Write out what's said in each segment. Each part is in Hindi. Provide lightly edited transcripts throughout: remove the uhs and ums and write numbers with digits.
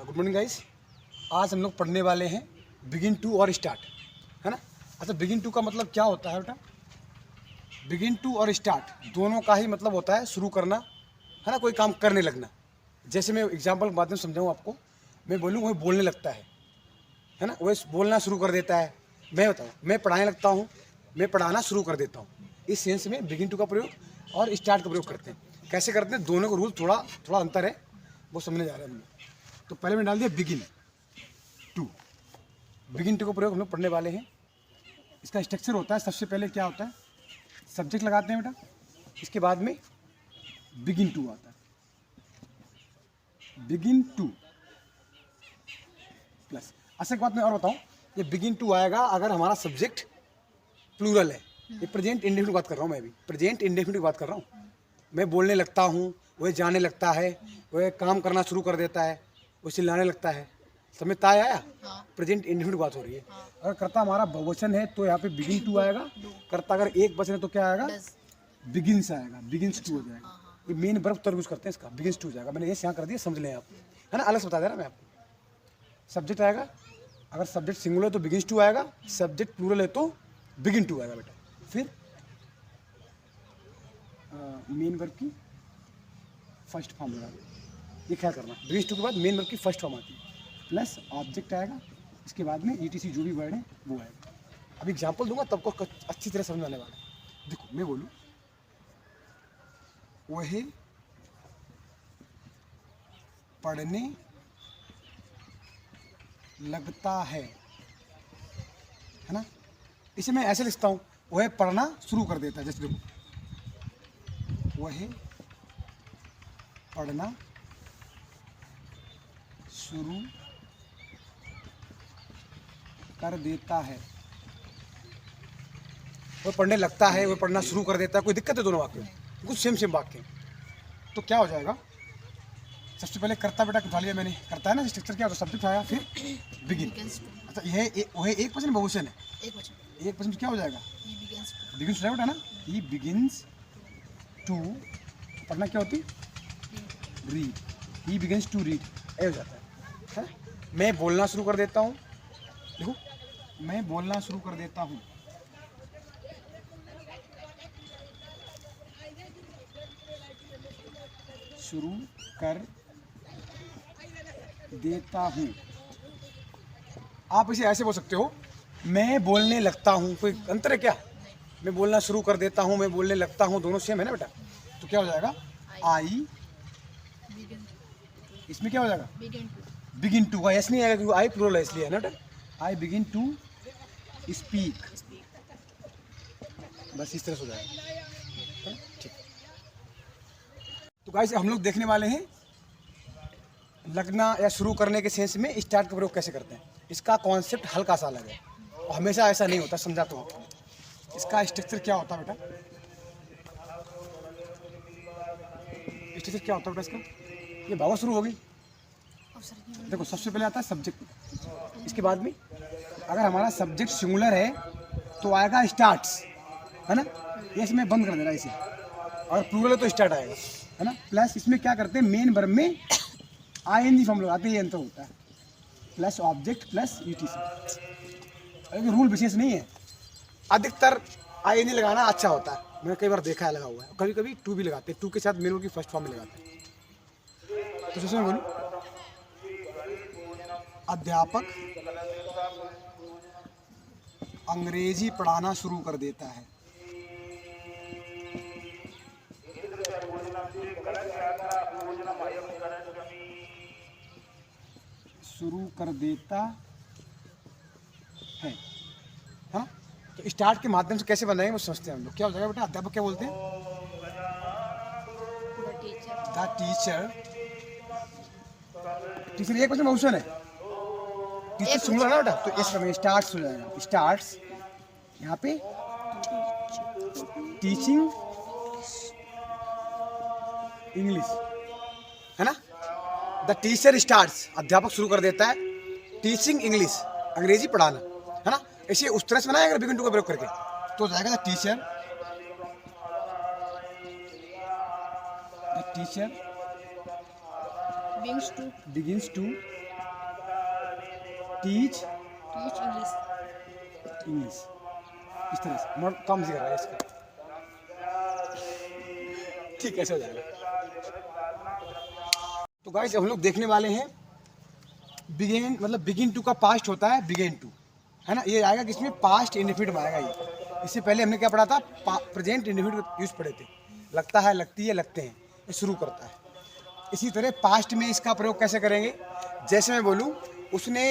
Good morning guys. आज हम लोग पढ़ने वाले हैं बिगिन टू और स्टार्ट, है ना। अच्छा, बिगिन टू का मतलब क्या होता है बेटा? बिगिन टू और स्टार्ट दोनों का ही मतलब होता है शुरू करना, है ना, कोई काम करने लगना। जैसे मैं एग्जांपल के माध्यम से समझाऊँ आपको, मैं बोलूँ वही बोलने लगता है ना, वही बोलना शुरू कर देता है। मैं बताऊँ, मैं पढ़ाने लगता हूँ, मैं पढ़ाना शुरू कर देता हूँ। इस सेंस में बिगिन टू का प्रयोग और स्टार्ट का प्रयोग करते हैं। कैसे करते हैं, दोनों का रूल थोड़ा थोड़ा अंतर है, वो समझने जा रहे हैं हम लोग। तो पहले मैं डाल दिया बिगिन टू। बिगिन टू का प्रयोग हम लोग पढ़ने वाले हैं। इसका स्ट्रक्चर होता है, सबसे पहले क्या होता है, सब्जेक्ट लगाते हैं बेटा, इसके बाद में बिगिन टू आता है। Begin two plus. अच्छा, एक बात मैं और बताऊं, ये बिगिन टू आएगा अगर हमारा सब्जेक्ट प्लूरल है। ये प्रेजेंट इंडेफिनिट की बात कर रहा हूँ, मैं भी प्रेजेंट इंडेफिनिट की बात कर रहा हूँ। मैं बोलने लगता हूँ, वह जाने लगता है, वह काम करना शुरू कर देता है, वो चिल्लाने लगता है। समझ में आया? प्रेजेंट इंडेफिनिट की बात हो रही है। अगर कर्ता हमारा बहुवचन है तो यहाँ पे बिगिन टू आएगा। कर्ता अगर एक वचन है तो क्या आएगा? बिगिन्स आएगा, बिगिन्स टू हो जाएगा। ये मेन वर्ब तर यूज करते हैं इसका, बिगिन्स टू हो जाएगा। मैंने ये यहाँ कर दिया, समझ लें आप, है ना। अलग से बता दे रहा मैं आपको। सब्जेक्ट आएगा, अगर सब्जेक्ट सिंगुलर है तो बिगिन्स टू आएगा, सब्जेक्ट प्लूरल है तो बिगिन टू आएगा बेटा। फिर मेन वर्ब की फर्स्ट फॉर्म लगा, ये ख्याल करना। बिगिन्स टू के बाद मेन वर्ब की फर्स्ट फॉर्म आती है, प्लस ऑब्जेक्ट आएगा, इसके बाद में ईटीसी जो भी वर्ड है वो आएगा। अभी एग्जांपल दूंगा तब को अच्छी तरह समझ आने वाला है। देखो, मैं बोलूँ वह पढ़ने लगता है ना। इसे मैं ऐसे लिखता हूँ, वह पढ़ना शुरू कर देता है। जैसे देखो, वह पढ़ना शुरू कर देता है, वह पढ़ने लगता है, वह पढ़ना शुरू कर देता है। कोई दिक्कत है दोनों वाक्य में? कुछ सेम सेम वाक्य। तो क्या हो जाएगा, सबसे पहले कर्ता बेटा उठा लिया मैंने, करता है ना स्ट्रक्चर, क्या होता है, सब्जेक्ट आया, फिर बिगिन। अच्छा, यह वह एक पर्सन बहुवचन है, एक पर्सन क्या हो जाएगा, बिगिन्स बेटा ना। ही बिगिन्स टू, पढ़ना क्या होती, read. He begins to read, ऐ हो जाता है। मैं बोलना शुरू कर देता हूँ, देखो, मैं बोलना शुरू कर देता हूँ, शुरू कर देता हूँ। आप इसे ऐसे बोल सकते हो, मैं बोलने लगता हूँ। कोई अंतर है क्या? मैं बोलना शुरू कर देता हूँ, मैं बोलने लगता हूँ, दोनों सेम है ना बेटा। तो क्या हो जाएगा, आई, इसमें क्या हो जाएगा, बिगिन टू का एस नहीं आएगा क्योंकि आई प्लूरल है, इसलिए है ना बेटा। आई बिगिन टू स्पीक, बस इस तरह से हो जाएगा। ठीक। तो गाइस, हम लोग देखने वाले हैं लगना या शुरू करने के सेंस में स्टार्ट का प्रयोग कैसे करते हैं। इसका कॉन्सेप्ट हल्का सा अलग है और हमेशा ऐसा नहीं होता, समझाता हूँ आपको। इसका स्ट्रक्चर क्या होता है बेटा, स्ट्रक्चर क्या होता है बेटा इसका? ये भावा शुरू होगी, देखो, सबसे पहले आता है सब्जेक्ट, इसके बाद में अगर हमारा सब्जेक्ट सिंगुलर है तो आएगा स्टार्ट्स, है ना। ये इसमें बंद कर देना इसे, और प्लूरल है तो स्टार्ट आएगा, है ना। प्लस इसमें क्या करते हैं, मेन वर्ब में आईएनजी फॉर्म लगाते हैं, ये अंतर होता है, plus object plus ETC. Rule विशेष नहीं है, अधिकतर आईएनजी लगाना अच्छा होता है, मैंने कई बार देखा है लगा हुआ है। कभी कभी टू भी लगाते हैं, टू के साथ मेन वर्ब की फर्स्ट फॉर्म में लगाते हैं। तो जैसे मैं बोलूँ, अध्यापक अंग्रेजी पढ़ाना शुरू कर देता है, शुरू कर देता है, हाँ। तो स्टार्ट के माध्यम से कैसे बनाएंगे वो समझते हैं हम लोग। क्या हो जाएगा बेटा, अध्यापक क्या बोलते हैं, द टीचर। टीचर एक क्वेश्चन बहुवचन है, टीचर सिंगुलर है ना बेटा, तो इस समय स्टार्ट्स हो जाएगा। स्टार्ट्स यहाँ पे टीचिंग इंग्लिश, है ना। द टीचर स्टार्ट्स, अध्यापक शुरू कर देता है, टीचिंग इंग्लिश, अंग्रेजी पढ़ाना, है ना। इसे उस तरह से बनाया अगर बिगिन टू का प्रयोग करके, तो हो जाएगा the teacher begins to teach teach English. English. इस तरह से मोड कम से कर रहा है इसका। ठीक कैसे हो जाएगा। तो गाइस हम लोग देखने वाले हैं बिगेन, मतलब बिगिन टू का पास्ट होता है बिगेन टू, है ना। ये आएगा किसमें, पास्ट इंडेफिनिट में आएगा ये। इससे पहले हमने क्या पढ़ा था, प्रेजेंट इंडेफिनिट यूज पढ़े थे। लगता है, लगती है, लगते हैं, ये शुरू करता है। इसी तरह पास्ट में इसका प्रयोग कैसे करेंगे, जैसे मैं बोलूँ उसने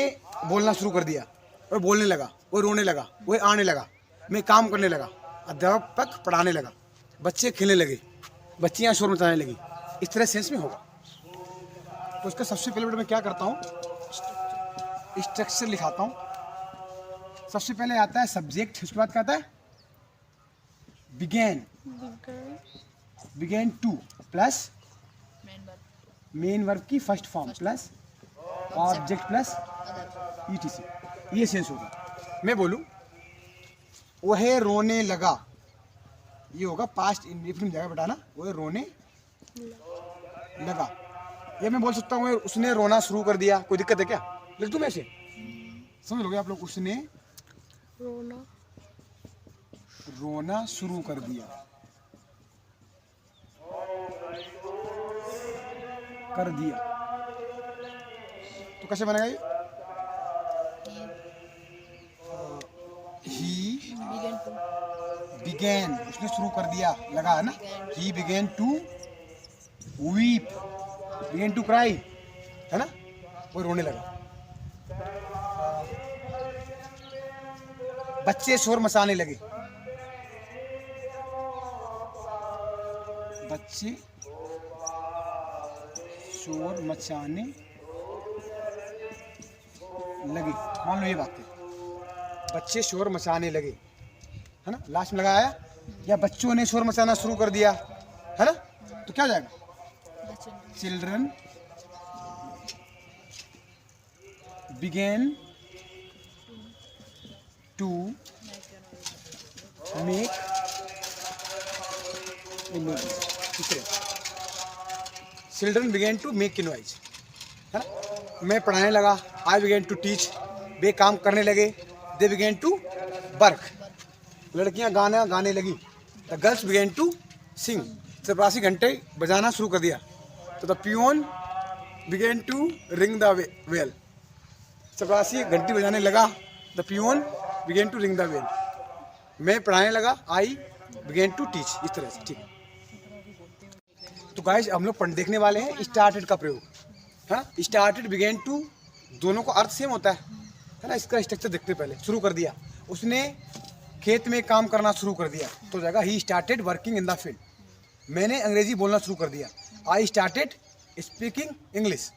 बोलना शुरू कर दिया, वो बोलने लगा, वो रोने लगा, वो आने लगा, मैं काम करने लगा, अध्यापक पढ़ाने लगा, बच्चे खेलने लगे, बच्चियाँ शोर मचाने लगी, इस तरह सेंस में होगा। तो उसका सबसे पहले मैं क्या करता हूँ, स्ट्रक्चर लिखाता हूँ। सबसे पहले आता है सब्जेक्ट, उसके बाद क्या आता है began, began to plus main verb की first form plus object plus ETC, ये सेंस होगा। मैं बोलूँ वह रोने लगा, ये होगा पास्ट इंडेफिनिट जगह बेटा ना, वह रोने लगा। ये मैं बोल सकता हूँ उसने रोना शुरू कर दिया, कोई दिक्कत है क्या, लिख दूँ मैं ऐसे, समझ लोगे आप लोग। उसने रोना शुरू कर दिया, कर दिया, तो कैसे बनेगा ये, ही बिगेन, उसने शुरू कर दिया, लगा है ना, ही begin to weep, begin to cry, है ना, वो रोने लगा। बच्चे शोर मचाने लगे, बच्चे शोर मचाने लगे, मान लो ये बात है, बच्चे शोर मचाने लगे, है ना, लास्ट में लगाया, या बच्चों ने शोर मचाना शुरू कर दिया, है ना, तो क्या हो जाएगा, children begin to make a noise, children begin to make a noise, है ना। मैं पढ़ाने लगा, आई बिगेन टू टीच, वे काम करने लगे, दे बिगेन टू वर्क, लड़कियां गाना गाने लगी, the girls begin to sing, चपरासी घंटे बजाना शुरू कर दिया, तो the peon begin to ring the bell, चपरासी घंटी बजाने लगा, the peon begin to ring the bell. मैं पढ़ाने लगा, आई बिगेन टू टीच, इस तरह से, ठीक है। तो गाइस हम लोग देखने वाले हैं स्टार्टेड का प्रयोग, है ना। स्टार्टेड बिगेन टू दोनों का अर्थ सेम होता है ना। इसका स्ट्रक्चर देखते पहले, शुरू कर दिया, उसने खेत में काम करना शुरू कर दिया, तो हो जाएगा he started working in the field. मैंने अंग्रेजी बोलना शुरू कर दिया, आई स्टार्टेड स्पीकिंग इंग्लिश,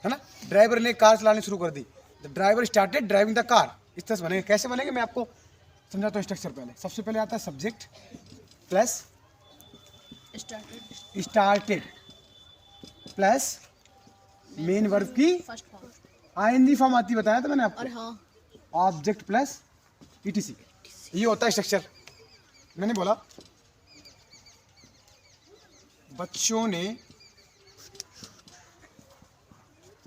है ना। ड्राइवर ने कार चलानी शुरू कर दी, the driver started driving the car, इस तरह से बनेंगे। कैसे बनेंगे मैं आपको समझाता हूँ स्ट्रक्चर। पहले सबसे पहले आता है subject plus started plus main verb की आईएनजी फॉर्म आती, बताया था मैंने आपको, ऑब्जेक्ट प्लस ईटीसी, ये होता है स्ट्रक्चर। मैंने बोला बच्चों ने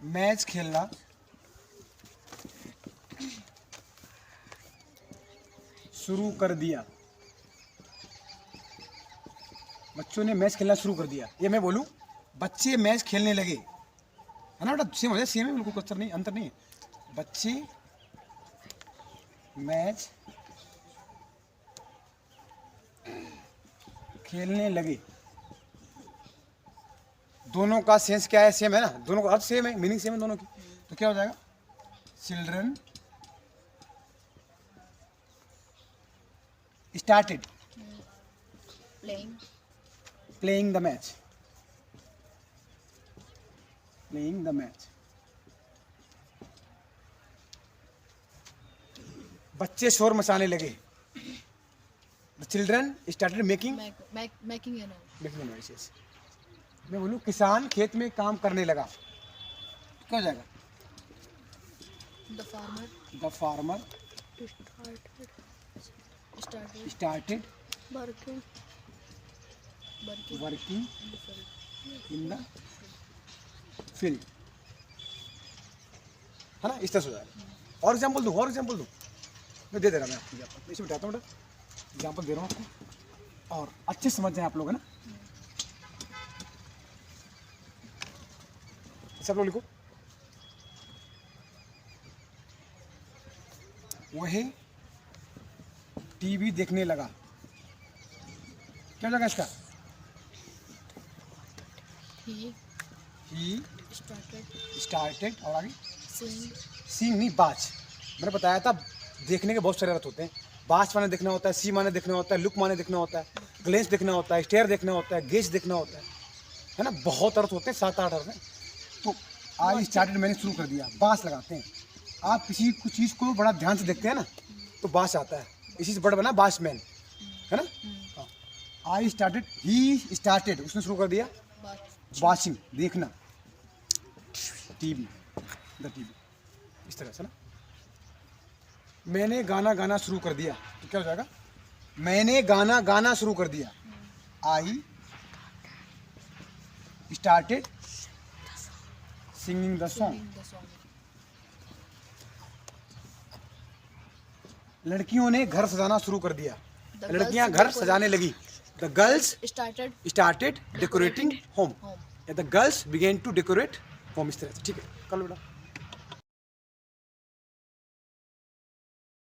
मैच खेलना शुरू कर दिया, बच्चों ने मैच खेलना शुरू कर दिया। ये मैं बोलूं बच्चे मैच खेलने लगे, है ना बेटा, सेम हो जाए, सेम है बिल्कुल, कुछ नहीं, अंतर नहीं है। बच्चे मैच खेलने लगे, दोनों का सेंस क्या है, सेम है ना, दोनों का अर्थ सेम है, मीनिंग सेम है दोनों की, तो क्या हो जाएगा, children started playing the match, playing the match. बच्चे शोर मचाने लगे, the children started making noises. मैं बोलूँ किसान खेत में काम करने लगा, क्या हो जाएगा, the farmer started working in the field. है ना, इस तरह से हो जाएगा। और एग्जाम्पल दूँ, और एग्जाम्पल दूँ, मैं दे दे रहा मैं आपको एग्जाम्पल, इसे बिठाता हूँ बेटा, एग्जाम्पल दे रहा हूँ आपको और अच्छे से समझ जाए आप लोग, है ना। सब लोग लिखो, वही टीवी देखने लगा, क्या लगा इसका, ही स्टार्टेड और आगे सीइंग नहीं बाच। मैंने बताया था देखने के बहुत सारे अर्थ होते हैं, बाच माने देखना होता है, सी माने देखना होता है, लुक माने देखना होता है, ग्लेंस देखना होता है, स्टेयर देखना होता है, गेज देखना होता है ना, बहुत अर्थ होते हैं, 7-8 अर्थ हैं। तो आई स्टार्टेड मैंने शुरू कर दिया, बास लगाते हैं। आप किसी कुछ चीज़ को बड़ा ध्यान से देखते हैं ना तो बास आता है, इसी से बड़ा बना बासमैन, है ना। हाँ, आई स्टार्टेड, ही स्टार्टेड, उसने शुरू कर दिया वाचिंग, देखना, टीवी, द टीवी, इस तरह से ना। मैंने गाना गाना शुरू कर दिया, तो क्या हो जाएगा, मैंने गाना गाना शुरू कर दिया, I started singing the song. लड़कियों ने घर सजाना शुरू कर दिया, लड़कियां घर सजाने लगी, the girls started decorating home, या the girls begin to decorate home, इस तरह से। ठीक है, कर लो बेटा।